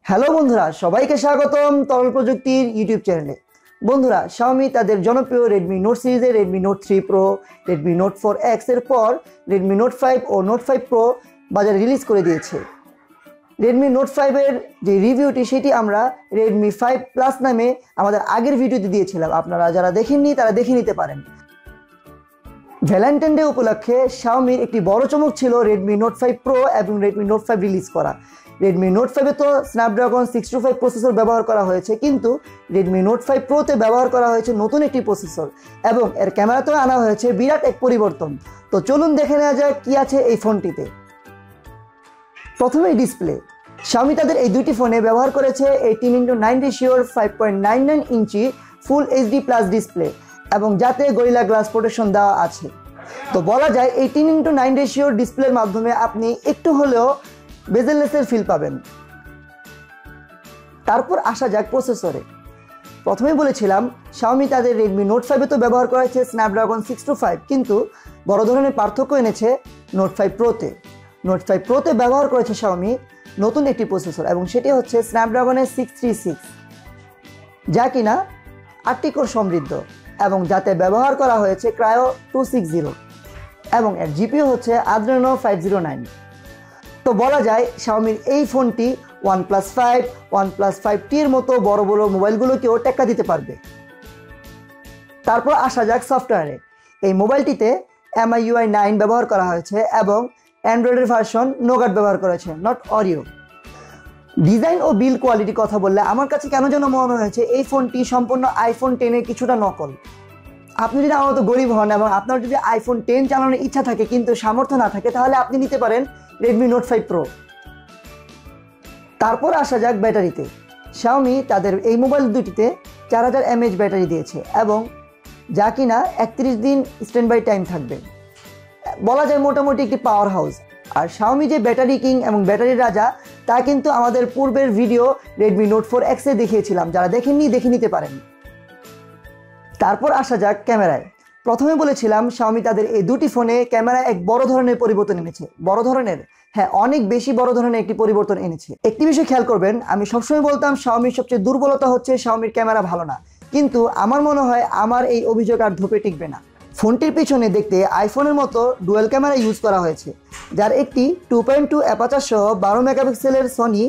Hello বন্ধুরা, সবাইকে স্বাগতম তরল প্রযুক্তির ইউটিউব চ্যানেলে। বন্ধুরা, Xiaomi তাদের জনপ্রিয় Redmi Note সিরিজের Redmi Note 3 Pro, Redmi Note 4X এর পর Redmi Note 5 ও Note 5 Pro বাজারে রিলিজ করে দিয়েছে। Redmi Note 5 এর যে রিভিউটি সেটি আমরা Redmi 5 Plus নামে আমাদের আগের ভিডিওতে দিয়েছিলাম। আপনারা যারা দেখেননি তারা দেখে নিতে পারেন। ভ্যালেন্টাইন ডে উপলক্ষে Xiaomiর একটি বড় চমক ছিল Redmi Note 5 Pro এবং Redmi Note 5 রিলিজ করা। Redmi Note 5 এ তো snapdragon 625 প্রসেসর ব্যবহার করা হয়েছে, কিন্তু Redmi Note 5 Pro তে ব্যবহার করা হয়েছে নতুন একটি প্রসেসর এবং এর ক্যামেরাতেও আনা হয়েছে বিরাট এক পরিবর্তন। তো চলুন দেখে নেওয়া যাক কি আছে এই ফোনটিতে। প্রথমেই ডিসপ্লে। Xiaomi তাদের এই দুটি ফোনে ব্যবহার করেছে 18:9 রেশিওর 5.99 ইঞ্চি ফুল এইচডি প্লাস ডিসপ্লে এবং যাতে গরিলা গ্লাস প্রোটেকশন দেওয়া আছে। তো বলা যায় 18:9 রেশিওর ডিসপ্লের মাধ্যমে আপনি একটু হলেও বেজেললেসের ফিল পাবেন। তারপর আসা যাক প্রসেসরে। প্রথমেই বলেছিলাম Xiaomi তাদের Redmi Note 5 এ তো ব্যবহার করেছে snapdragon 625, কিন্তু বড় ধরনের পার্থক্য এনেছে Note 5 Pro তে। Note 5 Pro তে ব্যবহার করেছে Xiaomi নতুন একটি প্রসেসর এবং সেটি হচ্ছে স্ন্যাপড্রাগনের 636, যা কিনা 8টি কোর সমৃদ্ধ এবং যাতে ব্যবহার করা হয়েছে Cryo 260 এবং এর জিপিইউ হচ্ছে Adreno 509। তো বলা যায় Xiaomiর এই ফোনটি OnePlus 5, OnePlus 5T এর মতো বড় বড় মোবাইলগুলোকেও টেক্কা দিতে পারবে। তারপর আসা যাক সফটওয়্যারে। এই মোবাইলটিতে MIUI 9 ব্যবহার করা হয়েছে এবং অ্যান্ড্রয়েডের ভার্সন নোগাট ব্যবহার করেছে, নট অরিও। ডিজাইন ও বিল্ড কোয়ালিটি কথা বললে আমার কাছে কেন যেন মনে হয়েছে এই ফোনটি সম্পূর্ণ iPhone 10 এর কিছুটা নকল। আপনি যদি আমার মতো গরিব হন এবং আপনার যদি iPhone 10 চালানোর ইচ্ছা থাকে কিন্তু সামর্থ্য না থাকে, তাহলে আপনি নিতে পারেন Redmi Note 5 Pro। তারপর আসা যাক ব্যাটারিতে। Xiaomi তাদের এই মোবাইল দুটিতে 4000 mAh ব্যাটারি দিয়েছে এবং যা কিনা 31 দিন স্ট্যান্ড বাই টাইম থাকবে। বলা যায় মোটামুটি একটি পাওয়ার হাউস। আর Xiaomi যে ব্যাটারি কিং এবং ব্যাটারির রাজা, তা কিন্তু আমাদের পূর্বের ভিডিও Redmi Note 4X এ দেখিয়েছিলাম, যারা দেখেননি দেখে নিতে পারেন। তারপর আসা যাক ক্যামেরায়। প্রথমে বলেছিলাম Xiaomi তাদের এই দুটি ফোনে ক্যামেরায় এক বড় ধরনের পরিবর্তন এনেছে। বড় ধরনের, হ্যাঁ, অনেক বেশি বড় ধরনের একটি পরিবর্তন এনেছে। একটি বিষয় খেয়াল করবেন, আমি সবসময় বলতাম Xiaomiর সবচেয়ে দুর্বলতা হচ্ছে Xiaomiর ক্যামেরা ভালো না, কিন্তু আমার মনে হয় আমার এই অভিযোগ আর ধোপে টিকবে না। ফোনটির পিছনে দেখতে আইফোনের মতো ডুয়েল ক্যামেরা ইউজ করা হয়েছে, যার একটি 2.2 অ্যাপারচার সহ 12 মেগাপিক্সেলের Sony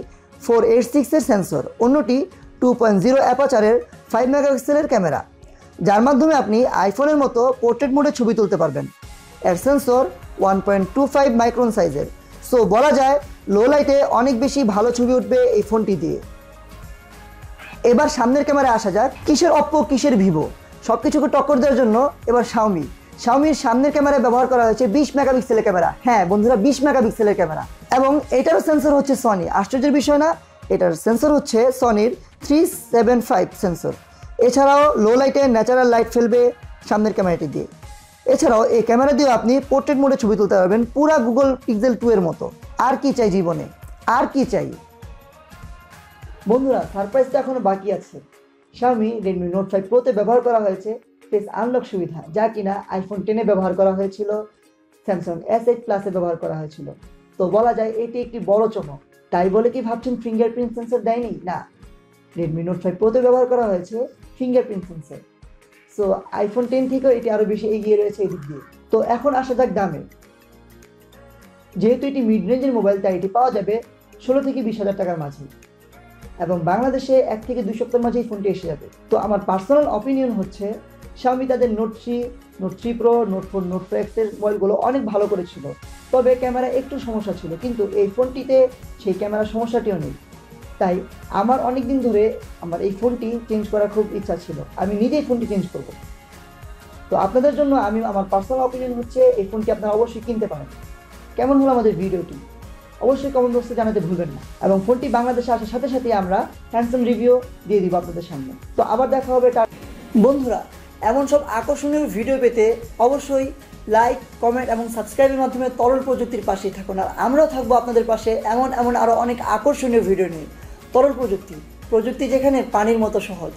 486 এর সেন্সর, অন্যটি 2.0 অ্যাপারচারের 5 মেগাপিক্সেলের ক্যামেরা, যার মাধ্যমে আপনি আইফোনের মতো পোর্ট্রেট মোডে ছবি তুলতে পারবেন। এর সেন্সর 1.25 মাইক্রন সাইজের। সো বলা যায় লো লাইটে অনেক বেশি ভালো ছবি উঠবে এই ফোনটি দিয়ে। এবার সামনের ক্যামেরায় আসা যাক। কিসের অপ্পো কিসের ভিভো, সব কিছুকে টক্কর দেওয়ার জন্য এবার Xiaomiর সামনের ক্যামেরায় ব্যবহার করা হয়েছে 20 মেগাপিক্সেলের ক্যামেরা। হ্যাঁ বন্ধুরা, 20 মেগাপিক্সেলের ক্যামেরা এবং এটারও সেন্সর হচ্ছে Sony। আশ্চর্যের বিষয় না, এটার সেন্সর হচ্ছে Sonyর 375 সেন্সর। এছাড়াও লো লাইটে ন্যাচারাল লাইট ফেলবে সামনের ক্যামেরাটি দিয়ে। এছাড়াও এই ক্যামেরা দিয়ে আপনি পোর্ট্রেট মোডে ছবি তুলতে পারবেন, পুরা গুগল পিক্সেল 2 এর মতো। আর কি চাই জীবনে, আর কি চাই বন্ধুরা? সারপ্রাইজটা এখনো বাকি আছে। Xiaomi Redmi Note 5 Pro তে ব্যবহার করা হয়েছে ফেস আনলক সুবিধা, যা কিনা iPhone 10 এ ব্যবহার করা হয়েছিল, Samsung S8 Plus এ ব্যবহার করা হয়েছিল। তো বলা যায় এটি একটি বড় চমক। তাই বলে কি ভাবছেন ফিঙ্গারপ্রিন্ট সেন্সর দেয়নি? না, Redmi Note 5 Pro তে ব্যবহার করা হয়েছে ফিঙ্গারপ্রিন্ট সেন্সর। সো iPhone 10 থেকেও এটি আরও বেশি এগিয়ে রয়েছে এদিক দিয়ে। তো এখন আসা যাক দামে। যেহেতু এটি মিড রেঞ্জের মোবাইল, তাই এটি পাওয়া যাবে 16 থেকে 20,000 টাকার মাঝে এবং বাংলাদেশে 1 থেকে 2 সপ্তাহের মাঝে এই ফোনটি এসে যাবে। তো আমার পার্সোনাল অপিনিয়ন হচ্ছে Xiaomi তাদের Note 3, Note 3 Pro, Note 4, Note 4X এর মোবাইলগুলো অনেক ভালো করেছিল, তবে ক্যামেরা একটু সমস্যা ছিল, কিন্তু এই ফোনটিতে সেই ক্যামেরার সমস্যাটিও নেই। তাই আমার অনেক দিন ধরে আমার এই ফোনটি চেঞ্জ করার খুব ইচ্ছা ছিল, আমি নিজেই ফোনটি চেঞ্জ করব। তো আপনাদের জন্য আমার পার্সোনাল অপিনিয়ন হচ্ছে এই ফোনটি আপনারা অবশ্যই কিনতে পারেন। কেমন হলো আমাদের ভিডিওটি অবশ্যই কমেন্ট বক্সে জানাতে ভুলবেন না এবং ফোনটি বাংলাদেশে আসার সাথে সাথেই আমরা হ্যান্ডসাম রিভিউ দিয়ে দিব আপনাদের সামনে। তো আবার দেখা হবে। বন্ধুরা, এমন সব আকর্ষণীয় ভিডিও পেতে অবশ্যই লাইক, কমেন্ট এবং সাবস্ক্রাইবের মাধ্যমে তরল প্রযুক্তির পাশেই থাকুন। আর আমরাও থাকবো আপনাদের পাশে এমন আরও অনেক আকর্ষণীয় ভিডিও নিয়ে। তরল প্রযুক্তি, প্রযুক্তি যেখানে পানির মতো সহজ।